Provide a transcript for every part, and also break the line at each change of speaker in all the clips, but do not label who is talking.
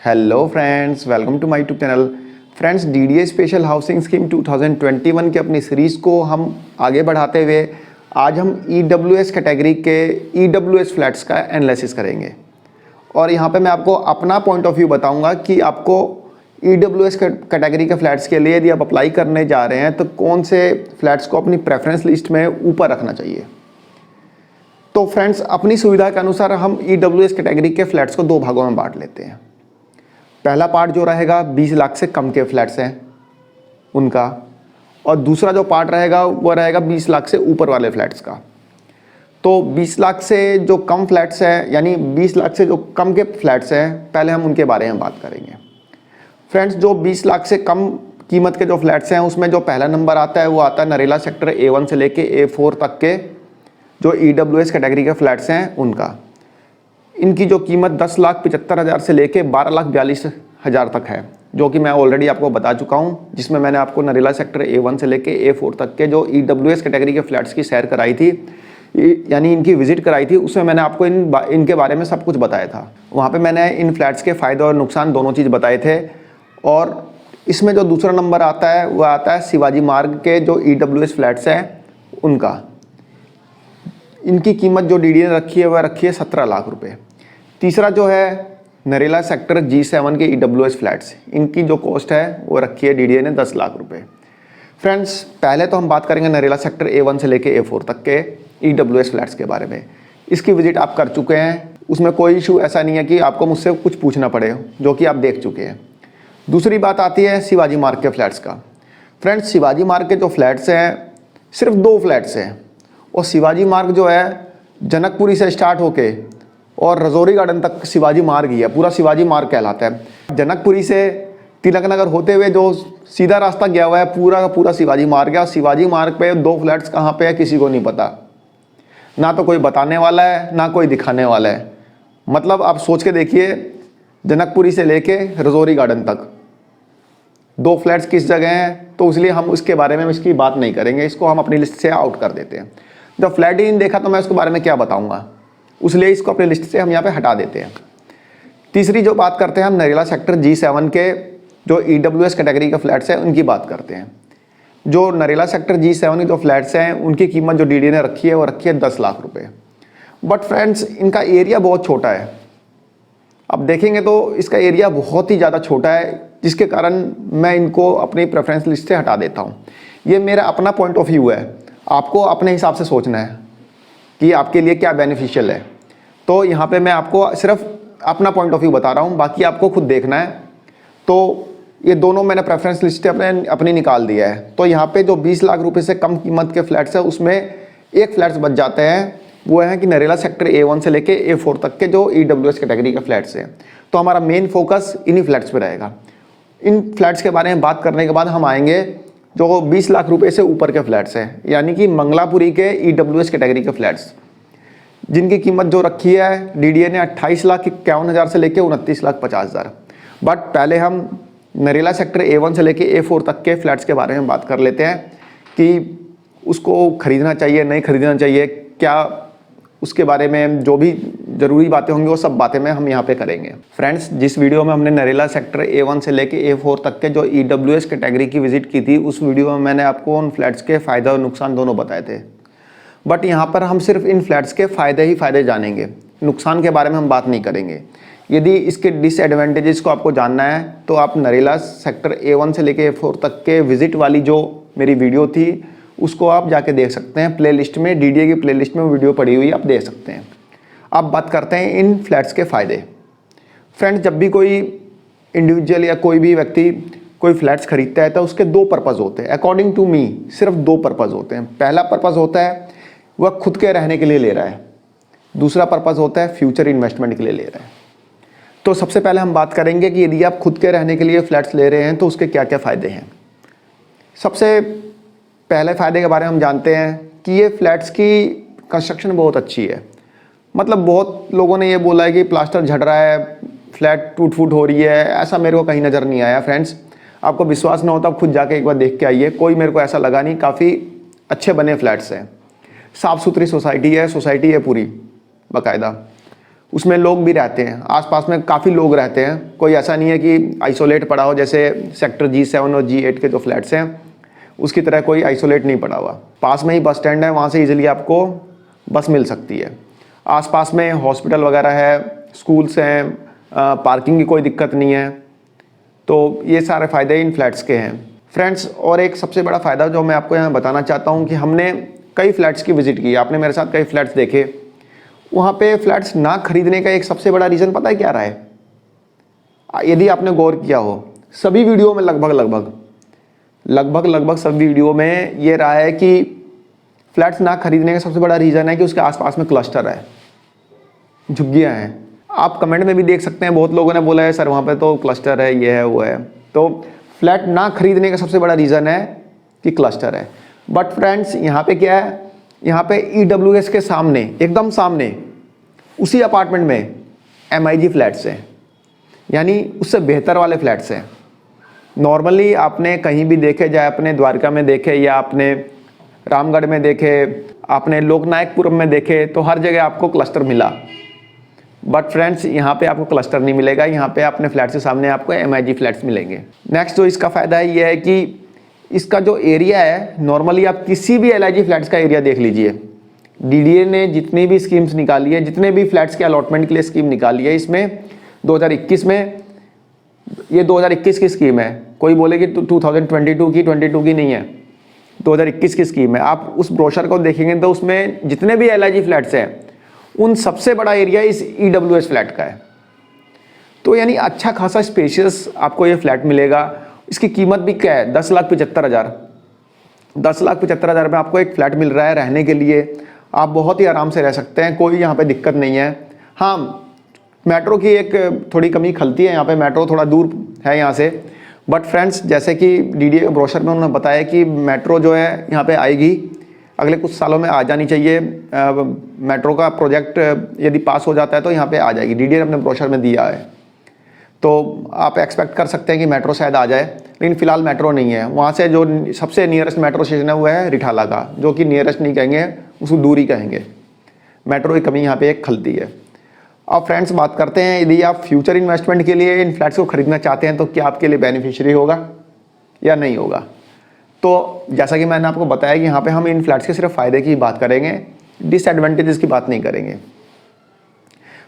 Hello friends, welcome to my YouTube channel. Friends, DDA special housing scheme 2021 की अपनी series को हम आगे बढ़ाते हुए आज हम ईडब्ल्यूएस कैटेगरी के ईडब्ल्यूएस फ्लैट्स का एनालिसिस करेंगे। और यहाँ पे मैं आपको अपना पॉइंट ऑफ व्यू बताऊंगा कि आपको ईडब्ल्यूएस कैटेगरी के फ्लैट्स के लिए यदि आप अप्लाई करने जा रहे हैं तो कौन से फ्लैट्स को अपनी प्रेफरेंस लिस्ट में ऊपर रखना चाहिए। तो फ्रेंड्स, अपनी सुविधा के अनुसार हम ईडब्ल्यूएस कैटेगरी के फ्लैट्स को दो भागों में बांट लेते हैं। पहला पार्ट जो रहेगा 20 लाख से कम के फ्लैट्स हैं उनका, और दूसरा जो पार्ट रहेगा वो रहेगा 20 लाख से ऊपर वाले फ्लैट्स का। तो 20 लाख से जो कम फ्लैट्स हैं, यानी 20 लाख से जो कम के फ्लैट्स हैं, पहले हम उनके बारे में बात करेंगे। फ्रेंड्स, जो 20 लाख से कम कीमत के जो फ्लैट्स हैं उसमें जो पहला नंबर आता है वो आता है नरेला सेक्टर A1 से लेके A4 तक के जो ईडब्ल्यूएस कैटेगरी के फ्लैट्स हैं उनका। इनकी जो कीमत 10,75,000 से लेके 12,42,000 तक है, जो कि मैं ऑलरेडी आपको बता चुका हूं, जिसमें मैंने आपको नरेला सेक्टर A1 से लेके A4 तक के जो ईडब्ल्यूएस कैटेगरी के फ्लैट्स की सैर कराई थी, यानी इनकी विजिट कराई थी। उसमें मैंने आपको इनके बारे में सब कुछ बताया था। वहाँ पे मैंने इन फ्लैट्स के फ़ायदे और नुकसान दोनों चीज़ बताए थे। और इसमें जो दूसरा नंबर आता है वह आता है शिवाजी मार्ग के जो ईडब्ल्यूएस फ्लैट्स हैं उनका। इनकी कीमत जो डीडी ने रखी है वह रखी है 17 लाख रुपए। तीसरा जो है नरेला सेक्टर G7 के ईडब्ल्यूएस फ्लैट्स, इनकी जो कॉस्ट है वो रखी है डीडीए ने 10 लाख रुपए। फ्रेंड्स, पहले तो हम बात करेंगे नरेला सेक्टर A1 से लेके A4 तक के ईडब्ल्यूएस फ्लैट्स के बारे में। इसकी विजिट आप कर चुके हैं, उसमें कोई इशू ऐसा नहीं है कि आपको मुझसे कुछ पूछना पड़े, जो कि आप देख चुके हैं। दूसरी बात आती है शिवाजी मार्ग के फ्लैट्स का। फ्रेंड्स, शिवाजी मार्ग के जो फ्लैट्स हैं सिर्फ 2 फ्लैट्स हैं, और शिवाजी मार्ग जो है जनकपुरी से स्टार्ट होके और रजौरी गार्डन तक शिवाजी मार्ग ही है, पूरा शिवाजी मार्ग कहलाता है। जनकपुरी से तिलक नगर होते हुए जो सीधा रास्ता गया हुआ है पूरा का पूरा शिवाजी मार्ग है। और शिवाजी मार्ग पे 2 फ्लैट्स कहाँ पे है किसी को नहीं पता, ना तो कोई बताने वाला है ना कोई दिखाने वाला है। मतलब आप सोच के देखिए, जनकपुरी से लेके रजौरी गार्डन तक 2 फ्लैट्स किस जगह हैं, तो इसलिए हम उसके बारे में इसकी बात नहीं करेंगे, इसको हम अपनी लिस्ट से आउट कर देते हैं। जब फ्लैट ही नहीं देखा तो मैं उसके बारे में क्या बताऊंगा, इसलिए इसको अपनी लिस्ट से हम यहाँ पे हटा देते हैं। तीसरी जो बात करते हैं हम नरेला सेक्टर G7 के जो ईडब्ल्यूएस कैटेगरी के फ्लैट्स हैं उनकी बात करते हैं। जो नरेला सेक्टर G7 के जो फ्लैट्स हैं उनकी कीमत जो डीडी ने रखी है वो रखी है 10 लाख रुपये। बट फ्रेंड्स, इनका एरिया बहुत छोटा है। अब देखेंगे तो इसका एरिया बहुत ही ज़्यादा छोटा है, जिसके कारण मैं इनको अपनी प्रेफरेंस लिस्ट से हटा देता हूँ। ये मेरा अपना पॉइंट ऑफ व्यू है, आपको अपने हिसाब से सोचना है कि आपके लिए क्या बेनिफिशियल है। तो यहाँ पे मैं आपको सिर्फ अपना पॉइंट ऑफ व्यू बता रहा हूँ, बाकी आपको खुद देखना है। तो ये दोनों मैंने प्रेफरेंस लिस्ट अपनी निकाल दिया है। तो यहाँ पे जो 20 लाख रुपए से कम कीमत के फ्लैट्स है उसमें एक फ्लैट्स बच जाते हैं, वो है कि नरेला सेक्टर A1 से लेके A4 तक के जो ईडब्ल्यूएस कैटेगरी के फ्लैट्स हैं। तो हमारा मेन फोकस इन्हीं फ्लैट्स पे रहेगा। इन फ्लैट्स के बारे में बात करने के बाद हम आएंगे जो 20 लाख रुपए से ऊपर के फ्लैट्स हैं, यानी कि मंगलापुरी के ईडब्ल्यूएस कैटेगरी के फ्लैट्स, जिनकी कीमत जो रखी है डीडीए ने 28,51,000 से लेके 29,50,000। बट पहले हम नरेला सेक्टर A1 से लेके A4 तक के फ्लैट्स के बारे में बात कर लेते हैं कि उसको खरीदना चाहिए नहीं खरीदना चाहिए, क्या उसके बारे में जो भी ज़रूरी बातें होंगी वो सब बातें में हम यहाँ पे करेंगे। फ्रेंड्स, जिस वीडियो में हमने नरेला सेक्टर A1 से लेके A4 तक के जो ईडब्ल्यूएस कैटेगरी की विजिट की थी, उस वीडियो में मैंने आपको उन फ्लैट्स के फ़ायदे और नुकसान दोनों बताए थे। बट यहाँ पर हम सिर्फ इन फ्लैट्स के फ़ायदे ही फ़ायदे जानेंगे, नुकसान के बारे में हम बात नहीं करेंगे। यदि इसके डिसएडवांटेजेस को आपको जानना है तो आप नरेला सेक्टर A1 से लेके A4 तक के विजिट वाली जो मेरी वीडियो थी उसको आप जाके देख सकते हैं। प्लेलिस्ट में, डीडीए की प्लेलिस्ट में वीडियो पड़ी हुई आप देख सकते हैं। अब बात करते हैं इन फ्लैट्स के फ़ायदे। फ्रेंड्स, जब भी कोई इंडिविजुअल या कोई भी व्यक्ति कोई फ्लैट्स खरीदता है तो उसके 2 पर्पज़ होते हैं। अकॉर्डिंग टू मी सिर्फ 2 पर्पज़ होते हैं। पहला पर्पज़ होता है वह खुद के रहने के लिए ले रहा है, दूसरा पर्पज़ होता है फ्यूचर इन्वेस्टमेंट के लिए ले रहा है। तो सबसे पहले हम बात करेंगे कि यदि आप खुद के रहने के लिए फ्लैट्स ले रहे हैं तो उसके क्या क्या फ़ायदे हैं। सबसे पहले फ़ायदे के बारे में हम जानते हैं कि ये फ्लैट्स की कंस्ट्रक्शन बहुत अच्छी है। मतलब बहुत लोगों ने ये बोला है कि प्लास्टर झड़ रहा है, फ्लैट टूट फूट हो रही है, ऐसा मेरे को कहीं नज़र नहीं आया। फ्रेंड्स, आपको विश्वास ना होता आप खुद जाके एक बार देख के आइए, कोई मेरे को ऐसा लगा नहीं। काफ़ी अच्छे बने फ्लैट्स हैं, साफ़ सुथरी सोसाइटी है पूरी बाकायदा। उसमें लोग भी रहते हैं, आसपास में काफ़ी लोग रहते हैं, कोई ऐसा नहीं है कि आइसोलेट पड़ा हो, जैसे सेक्टर G7 और G8 के जो फ्लैट्स हैं उसकी तरह कोई आइसोलेट नहीं पड़ा हुआ। पास में ही बस स्टैंड है, वहाँ से इजीली आपको बस मिल सकती है। आसपास में हॉस्पिटल वगैरह है, स्कूल्स हैं, पार्किंग की कोई दिक्कत नहीं है। तो ये सारे फ़ायदे इन फ्लैट्स के हैं फ्रेंड्स। और एक सबसे बड़ा फ़ायदा जो मैं आपको यहाँ बताना चाहता हूँ कि हमने कई फ्लैट्स की विज़िट की, आपने मेरे साथ कई फ्लैट्स देखे। वहाँ पे फ्लैट्स ना खरीदने का एक सबसे बड़ा रीज़न पता है क्या रहा है? यदि आपने गौर किया हो, सभी वीडियो में लगभग सभी वीडियो में ये रहा है कि फ्लैट्स ना खरीदने का सबसे बड़ा रीज़न है कि उसके आसपास में क्लस्टर है, झुग्गियाँ हैं। आप कमेंट में भी देख सकते हैं, बहुत लोगों ने बोला है सर वहाँ पे तो क्लस्टर है, ये है वो है। तो फ्लैट ना खरीदने का सबसे बड़ा रीज़न है कि क्लस्टर है। बट फ्रेंड्स यहाँ पे क्या है, यहाँ पे EWS के सामने, एकदम सामने उसी अपार्टमेंट में MIG फ्लैट्स हैं, यानी उससे बेहतर वाले फ्लैट्स हैं। नॉर्मली आपने कहीं भी देखे, चाहे अपने द्वारका में देखे या आपने रामगढ़ में देखे, आपने लोकनायकपुरम में देखे, तो हर जगह आपको क्लस्टर मिला। बट फ्रेंड्स यहाँ पे आपको क्लस्टर नहीं मिलेगा, यहाँ पे अपने फ्लैट के सामने आपको MIG फ्लैट्स मिलेंगे। नेक्स्ट जो इसका फ़ायदा है ये है कि इसका जो एरिया है, नॉर्मली आप किसी भी LIG फ्लैट्स का एरिया देख लीजिए। DDA ने जितनी भी स्कीम्स निकाली है, जितने भी फ्लैट्स के अलॉटमेंट के लिए स्कीम निकाली है, इसमें 2021 में, ये 2021 की स्कीम है, कोई बोले कि 2022 की, 22 की नहीं है, 2021 की स्कीम है। आप उस ब्रोशर को देखेंगे तो उसमें जितने भी LIG फ्लैट्स हैं उन सबसे बड़ा एरिया इस EWS फ्लैट का है। तो यानी अच्छा खासा स्पेशियस आपको ये फ्लैट मिलेगा। इसकी कीमत भी क्या है, 10,75,000। 10,75,000 में आपको एक फ्लैट मिल रहा है रहने के लिए। आप बहुत ही आराम से रह सकते हैं, कोई यहाँ पे दिक्कत नहीं है। हाँ, मेट्रो की एक थोड़ी कमी खलती है, यहाँ पे मेट्रो थोड़ा दूर है यहाँ से। बट फ्रेंड्स जैसे कि DDA के ब्रोशर में उन्होंने बताया कि मेट्रो जो है यहाँ पे आएगी, अगले कुछ सालों में आ जानी चाहिए। मेट्रो का प्रोजेक्ट यदि पास हो जाता है तो यहाँ पे आ जाएगी, DDA ने अपने ब्रोशर में दिया है। तो आप एक्सपेक्ट कर सकते हैं कि मेट्रो शायद आ जाए, लेकिन फ़िलहाल मेट्रो नहीं है। वहाँ से जो सबसे नियरेस्ट मेट्रो स्टेशन है वो है रिठाला का, जो कि नियरेस्ट नहीं कहेंगे, उसको दूर ही कहेंगे। मेट्रो की कमी यहाँ पे एक खलती है। अब फ्रेंड्स बात करते हैं, यदि आप फ्यूचर इन्वेस्टमेंट के लिए इन फ्लैट्स को खरीदना चाहते हैं तो क्या आपके लिए बेनिफिशियरी होगा या नहीं होगा। तो जैसा कि मैंने आपको बताया कि यहाँ पे हम इन फ्लैट्स के सिर्फ फ़ायदे की बात करेंगे, डिसएडवांटेजेस की बात नहीं करेंगे।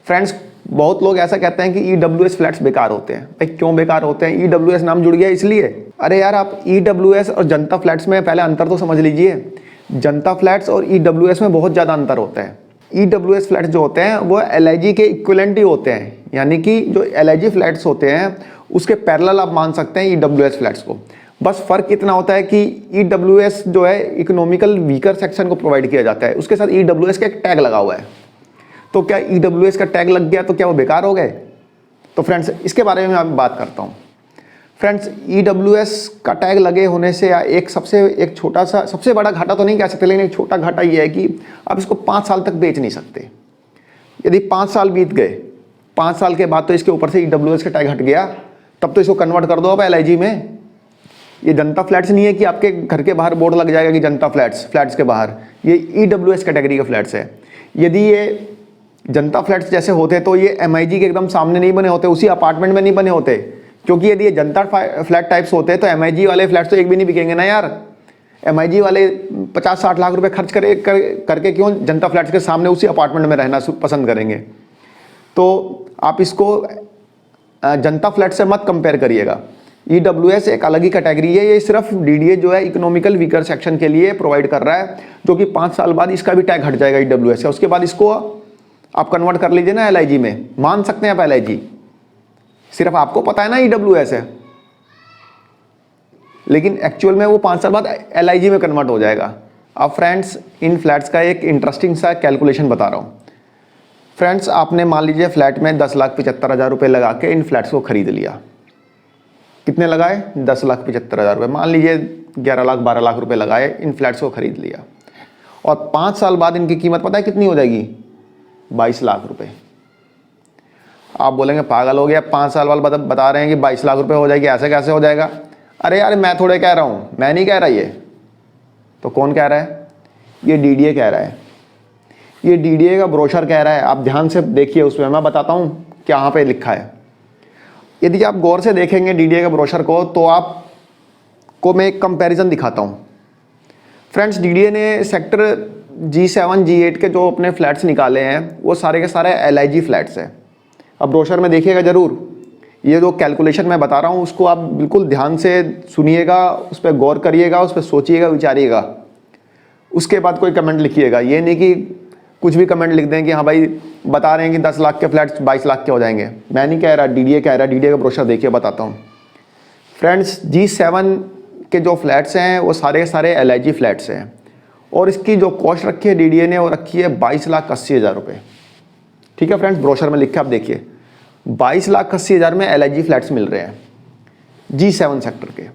फ्रेंड्स बहुत लोग ऐसा कहते हैं कि EWS फ्लैट्स बेकार होते हैं। भाई क्यों बेकार होते हैं? EWS नाम जुड़ गया इसलिए। अरे यार, आप EWS और जनता फ्लैट्स में पहले अंतर तो समझ लीजिए। जनता फ्लैट्स और EWS में बहुत ज़्यादा अंतर होता है। EWS फ्लैट्स जो होते हैं वो LIG के इक्विवेलेंट ही होते हैं, यानी कि जो LIG फ्लैट्स होते हैं उसके पैरेलल आप मान सकते हैं EWS फ्लैट्स को। बस फ़र्क इतना होता है कि EWS जो है इकोनॉमिकल वीकर सेक्शन को प्रोवाइड किया जाता है, उसके साथ EWS का एक टैग लगा हुआ है। तो क्या EWS का टैग लग गया तो क्या वो बेकार हो गए? तो फ्रेंड्स इसके बारे में मैं बात करता हूँ। फ्रेंड्स EWS का टैग लगे होने से एक छोटा सा, सबसे बड़ा घाटा तो नहीं कह सकते, लेकिन एक छोटा घाटा ये है कि आप इसको 5 साल तक बेच नहीं सकते। यदि 5 साल बीत गए, 5 साल के बाद तो इसके ऊपर से EWS का टैग हट गया, तब तो इसको कन्वर्ट कर दो आप LIG में। ये जनता फ्लैट्स नहीं है कि आपके घर के बाहर बोर्ड लग जाएगा कि जनता फ्लैट्स के बाहर, ये EWS कैटेगरी के फ्लैट्स है। यदि ये जनता फ्लैट्स जैसे होते तो ये MIG के एकदम सामने नहीं बने होते, उसी अपार्टमेंट में नहीं बने होते, क्योंकि यदि ये जनता फ्लैट टाइप्स होते तो MIG वाले फ्लैट्स तो एक भी नहीं बिकेंगे ना यार। MIG वाले 50-60 लाख रुपए खर्च करके क्यों जनता फ्लैट्स के सामने उसी अपार्टमेंट में रहना पसंद करेंगे। तो आप इसको जनता फ्लैट से मत कंपेयर करिएगा। EWS एक अलग ही कैटेगरी है, ये सिर्फ DDA जो है इकोनॉमिकल वीकर सेक्शन के लिए प्रोवाइड कर रहा है, जो कि 5 साल बाद इसका भी टैग हट जाएगा EWS का। उसके बाद इसको आप कन्वर्ट कर लीजिए ना LIG में, मान सकते हैं आप LIG। सिर्फ आपको पता है ना EWS है, लेकिन एक्चुअल में वो 5 साल बाद LIG में कन्वर्ट हो जाएगा। अब फ्रेंड्स इन फ्लैट्स का एक इंटरेस्टिंग सा कैलकुलेशन बता रहा हूँ। फ्रेंड्स आपने मान लीजिए फ्लैट में 10,75,000 रुपये लगा के इन फ्लैट्स को खरीद लिया। कितने लगाए? 10,75,000 रुपये। मान लीजिए 11 लाख 12 लाख रुपये लगाए, इन फ्लैट्स को खरीद लिया, और 5 साल बाद इनकी कीमत पता है कितनी हो जाएगी? 22 लाख रुपये। आप बोलेंगे पागल हो गया, 5 साल बाद बता रहे हैं कि 22 लाख रुपये हो जाएगी, ऐसे कैसे हो जाएगा? अरे यार मैं थोड़े कह रहा हूँ, मैं नहीं कह रहा, ये तो कौन कह रहा है? ये DDA कह रहा है। ये डीडीए का ब्रोशर कह रहा है, आप ध्यान से देखिए, उसमें मैं बताता हूँ क्या यहाँ पे लिखा है। यदि आप गौर से देखेंगे डीडीए का ब्रोशर को, तो आपको मैं एक कंपैरिजन दिखाता हूँ। फ्रेंड्स, डीडीए ने सेक्टर G7 G8 के जो अपने फ्लैट्स निकाले हैं वो सारे के सारे LIG फ्लैट्स हैं। अब ब्रोशर में देखिएगा ज़रूर, ये जो कैलकुलेशन मैं बता रहा हूँ उसको आप बिल्कुल ध्यान से सुनिएगा, उस पर गौर करिएगा, उस पर सोचिएगा, विचारिएगा, उसके बाद कोई कमेंट लिखिएगा। ये नहीं कि कुछ भी कमेंट लिख दें कि हाँ भाई बता रहे हैं कि 10 लाख के फ्लैट्स 22 लाख के हो जाएंगे। मैं नहीं कह रहा, डीडीए कह रहा। डीडीए का ब्रोशर देखिए, बताता हूँ। फ्रेंड्स, G7 के जो फ्लैट्स हैं वो सारे के सारे LIG फ्लैट्स हैं, और इसकी जो कॉस्ट रखी है डीडीए ने वो रखी है 22,80,000 रुपये। ठीक है फ्रेंड्स, ब्रोशर में लिख के आप देखिए, 22,80,000 में LIG फ्लैट्स मिल रहे हैं G7 सेक्टर के।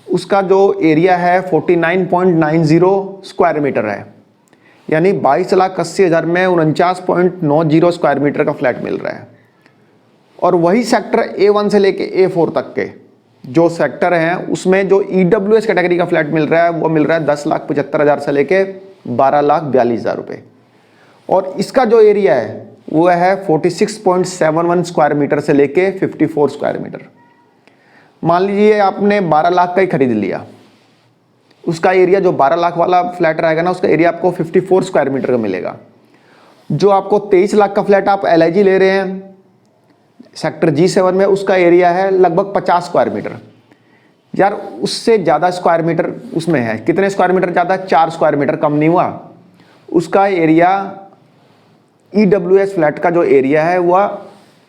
उसका जो एरिया है 49.90 स्क्वायर मीटर है, यानी 22,80,000 में 49.90 स्क्वायर मीटर का फ्लैट मिल रहा है। और वही सेक्टर A1 से लेके A4 तक के जो सेक्टर हैं उसमें जो EWS कैटेगरी का फ्लैट मिल रहा है वो मिल रहा है 10,75,000 से लेके 12,42,000 रुपये। और इसका जो एरिया है वो है 46.71 स्क्वायर मीटर से लेके 54 स्क्वायर मीटर। मान लीजिए आपने 12 लाख का ही खरीद लिया, उसका एरिया जो 12 लाख वाला फ्लैट रहेगा ना, उसका एरिया आपको 54 स्क्वायर मीटर का मिलेगा। जो आपको 23 लाख का फ्लैट आप LIG ले रहे हैं सेक्टर G7 में, उसका एरिया है लगभग 50 स्क्वायर मीटर। यार उससे ज़्यादा स्क्वायर मीटर उसमें है। कितने स्क्वायर मीटर ज़्यादा? 4 स्क्वायर मीटर कम नहीं हुआ। उसका एरिया EWS फ्लैट का जो एरिया है वह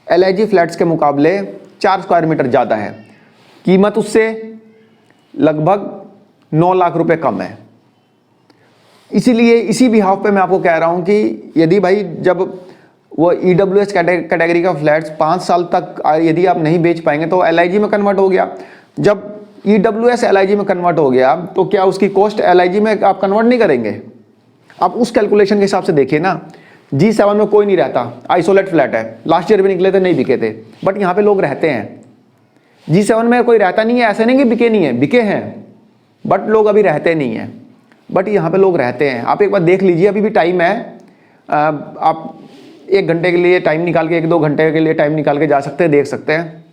LIG फ्लैट्स के मुकाबले 4 स्क्वायर मीटर ज़्यादा है। कीमत उससे लगभग 9 लाख रुपए कम है। इसीलिए इसी बिहाफ पे मैं आपको कह रहा हूँ कि यदि भाई जब वो EWS कैटेगरी का फ्लैट्स 5 साल तक यदि आप नहीं बेच पाएंगे तो LIG में कन्वर्ट हो गया। जब EWS LIG में कन्वर्ट हो गया तो क्या उसकी कॉस्ट LIG में आप कन्वर्ट नहीं करेंगे? आप उस कैलकुलेशन के हिसाब से देखिए ना। G7 में कोई नहीं रहता, आइसोलेट फ्लैट है, लास्ट ईयर भी निकले थे, नहीं बिके थे, बट यहाँ पे लोग रहते हैं। G7 में कोई रहता नहीं है, ऐसे नहीं कि बिके नहीं है, बिके हैं, बट लोग अभी रहते नहीं हैं। बट यहाँ पे लोग रहते हैं। आप एक बार देख लीजिए, अभी भी टाइम है। आप 1 घंटे के लिए टाइम निकाल के, 1-2 घंटे के लिए टाइम निकाल के जा सकते हैं, देख सकते हैं।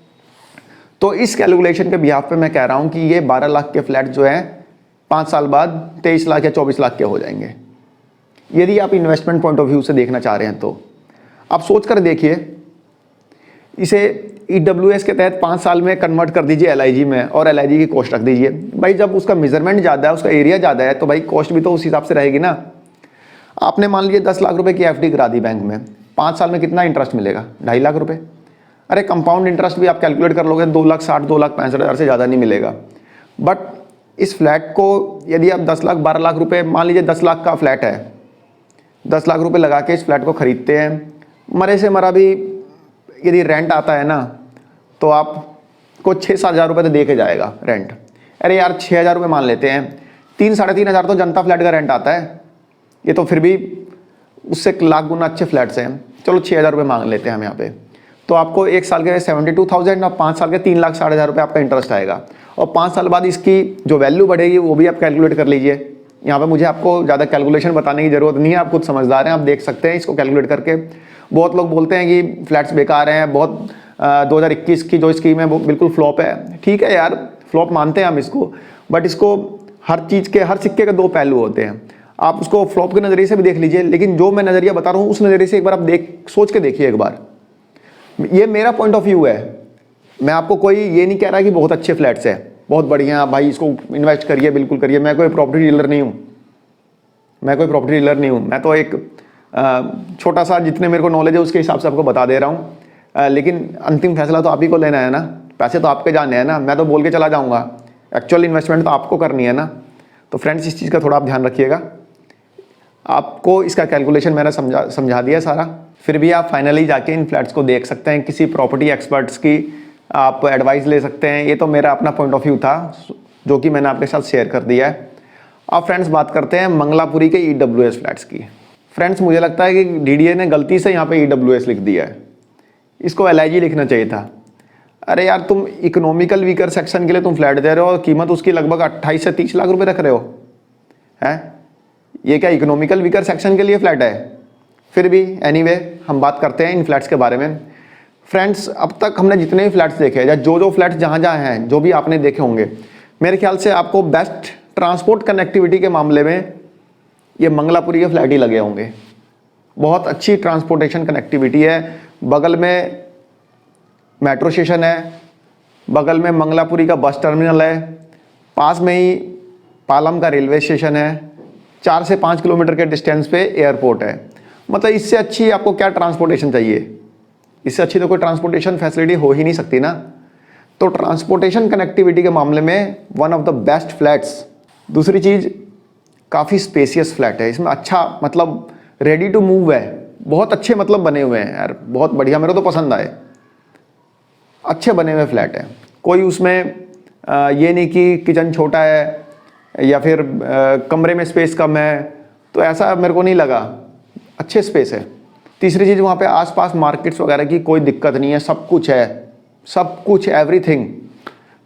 तो इस कैलकुलेशन के बिहाफ पे मैं कह रहा हूँ कि ये 12 लाख के फ्लैट जो हैं 5 साल बाद 23 लाख या 24 लाख के हो जाएंगे। यदि आप इन्वेस्टमेंट पॉइंट ऑफ व्यू से देखना चाह रहे हैं तो आप सोच कर देखिए, इसे EWS के तहत 5 साल में कन्वर्ट कर दीजिए LIG में, और LIG की कॉस्ट रख दीजिए। भाई जब उसका मेजरमेंट ज़्यादा है, उसका एरिया ज़्यादा है, तो भाई कॉस्ट भी तो उस हिसाब से रहेगी ना। आपने मान लीजिए 10 लाख रुपए की FD करा दी बैंक में, 5 साल में कितना इंटरेस्ट मिलेगा? 2.5 लाख रुपए। अरे कंपाउंड इंटरेस्ट भी आप कैलकुलेट कर लोगे 2,60,000 2,65,000 से ज़्यादा नहीं मिलेगा। बट इस फ्लैट को यदि आप 10 लाख 12 लाख रुपए, मान लीजिए 10 लाख का फ्लैट है, 10 लाख रुपए लगा के इस फ्लैट को खरीदते हैं, मरे से मरा भी यदि रेंट आता है ना, तो आपको 6-7 हज़ार रुपये तो दे के जाएगा रेंट। अरे यार 6,000 रुपये मान लेते हैं, 3-3.5 हज़ार तो जनता फ्लैट का रेंट आता है। ये तो फिर भी उससे लाख गुना अच्छे फ्लैट्स हैं। चलो 6,000 रुपये मांग लेते हैं हम यहाँ पे, तो आपको 1 साल के 72,000 और 5 साल के 3,60,000 रुपये आपका इंटरेस्ट आएगा। और 5 साल बाद इसकी जो वैल्यू बढ़ेगी वो भी आप कैलकुलेट कर लीजिए। यहाँ पे मुझे आपको ज़्यादा कैलकुलेशन बताने की ज़रूरत नहीं है, आप खुद समझदार हैं, आप देख सकते हैं इसको कैलकुलेट करके। बहुत लोग बोलते हैं कि फ्लैट्स बेकार हैं, बहुत 2021 की जो स्कीम है वो बिल्कुल फ्लॉप है। ठीक है यार, फ्लॉप मानते हैं हम इसको, बट इसको हर चीज़ के, हर सिक्के के 2 पहलू होते हैं। आप उसको फ्लॉप के नज़रिए से भी देख लीजिए, लेकिन जो मैं नज़रिया बता रहा हूँ उस नज़रिए से एक बार आप सोच के देखिए एक बार। ये मेरा पॉइंट ऑफ व्यू है। मैं आपको कोई ये नहीं कह रहा कि बहुत अच्छे फ्लैट्स हैं, बहुत बढ़िया भाई इसको इन्वेस्ट करिए, बिल्कुल करिए। मैं कोई प्रॉपर्टी डीलर नहीं हूँ, मैं तो एक छोटा सा जितने मेरे को नॉलेज है उसके हिसाब से आपको बता दे रहा हूँ। लेकिन अंतिम फैसला तो आप ही को लेना है ना, पैसे तो आपके जाने हैं ना, मैं तो बोल के चला जाऊँगा, एक्चुअल इन्वेस्टमेंट तो आपको करनी है ना। तो फ्रेंड्स इस चीज़ का थोड़ा आप ध्यान रखिएगा। आपको इसका कैलकुलेशन मैंने समझा दिया सारा। फिर भी आप फाइनली जाके इन फ्लैट्स को देख सकते हैं, किसी प्रॉपर्टी एक्सपर्ट्स की आप एडवाइस ले सकते हैं। ये तो मेरा अपना पॉइंट ऑफ व्यू था जो कि मैंने आपके साथ शेयर कर दिया है। अब फ्रेंड्स बात करते हैं मंगलापुरी के EWS फ्लैट्स की। फ्रेंड्स मुझे लगता है कि DDA ने गलती से यहाँ पे EWS लिख दिया है, इसको LIG लिखना चाहिए था। अरे यार तुम इकोनॉमिकल वीकर सेक्शन के लिए तुम फ्लैट दे रहे हो और कीमत उसकी लगभग 28 से 30 लाख रुपए रख रहे हो, हैं? ये क्या इकोनॉमिकल वीकर सेक्शन के लिए फ्लैट है? फिर भी एनीवे हम बात करते हैं इन फ्लैट्स के बारे में। फ्रेंड्स, अब तक हमने जितने भी फ्लैट्स देखे या जो फ्लैट्स जहाँ जहाँ हैं, जो भी आपने देखे होंगे, मेरे ख्याल से आपको बेस्ट ट्रांसपोर्ट कनेक्टिविटी के मामले में ये मंगलापुरी के फ्लैट ही लगे होंगे। बहुत अच्छी ट्रांसपोर्टेशन कनेक्टिविटी है। बगल में मेट्रो स्टेशन है, बगल में मंगलापुरी का बस टर्मिनल है, पास में ही पालम का रेलवे स्टेशन है, 4 से 5 किलोमीटर के डिस्टेंस पे एयरपोर्ट है। मतलब इससे अच्छी आपको क्या ट्रांसपोर्टेशन चाहिए? इससे अच्छी तो कोई ट्रांसपोर्टेशन फैसिलिटी हो ही नहीं सकती ना। तो ट्रांसपोर्टेशन कनेक्टिविटी के मामले में one of the best flats. दूसरी चीज़, काफ़ी स्पेसियस फ्लैट है। इसमें अच्छा मतलब रेडी टू मूव है, बहुत अच्छे मतलब बने हुए हैं यार, बहुत बढ़िया, मेरे को तो पसंद आए। अच्छे बने हुए फ्लैट है, कोई उसमें ये नहीं कि किचन छोटा है या फिर कमरे में स्पेस कम है, तो ऐसा मेरे को नहीं लगा। अच्छे स्पेस है। तीसरी चीज़, वहाँ पे आसपास मार्केट्स वगैरह की कोई दिक्कत नहीं है, सब कुछ है, सब कुछ, एवरीथिंग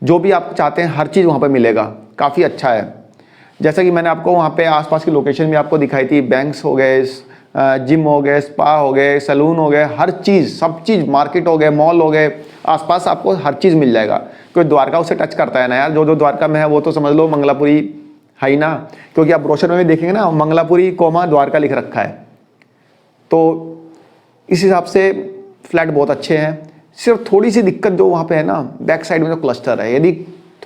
जो भी आप चाहते हैं हर चीज़ वहाँ पे मिलेगा। काफ़ी अच्छा है। जैसा कि मैंने आपको वहाँ पे आसपास की लोकेशन भी आपको दिखाई थी, बैंक्स हो गए, जिम हो गए, स्पा हो गए, सैलून हो गए, हर चीज़, सब चीज़, मार्केट हो गए, मॉल हो गए, आसपास आपको हर चीज़ मिल जाएगा। कोई द्वारका उसे टच करता है ना यार, जो द्वारका में है वो तो समझ लो मंगलापुरी है ही ना, क्योंकि आप ब्रोशर में भी देखेंगे ना, मंगलापुरी कोमा द्वारका लिख रखा है। तो इस हिसाब से फ्लैट बहुत अच्छे हैं। सिर्फ थोड़ी सी दिक्कत जो वहाँ पे है ना, बैक साइड में जो क्लस्टर है, यदि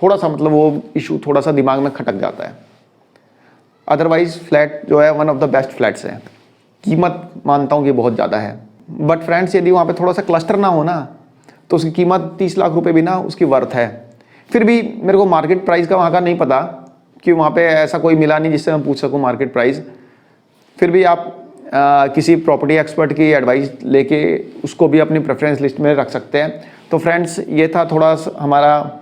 थोड़ा सा मतलब वो इशू थोड़ा सा दिमाग में खटक जाता है। अदरवाइज फ्लैट जो है one of the best flats है। कीमत मानता हूँ कि बहुत ज़्यादा है, बट फ्रेंड्स यदि वहाँ पे थोड़ा सा क्लस्टर ना हो ना, तो उसकी कीमत 30 लाख रुपए भी ना उसकी वर्थ है। फिर भी मेरे को मार्केट प्राइस का वहाँ का नहीं पता, कि वहाँ पे ऐसा कोई मिला नहीं जिससे मैं पूछ सकूँ मार्केट प्राइस। फिर भी आप किसी प्रॉपर्टी एक्सपर्ट की एडवाइस लेके उसको भी अपनी प्रेफरेंस लिस्ट में रख सकते हैं। तो फ्रेंड्स, ये था थोड़ा हमारा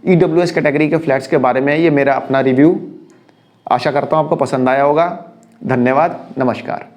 EWS कैटेगरी के फ्लैट्स के बारे में, ये मेरा अपना रिव्यू। आशा करता हूँ आपको पसंद आया होगा। धन्यवाद, नमस्कार।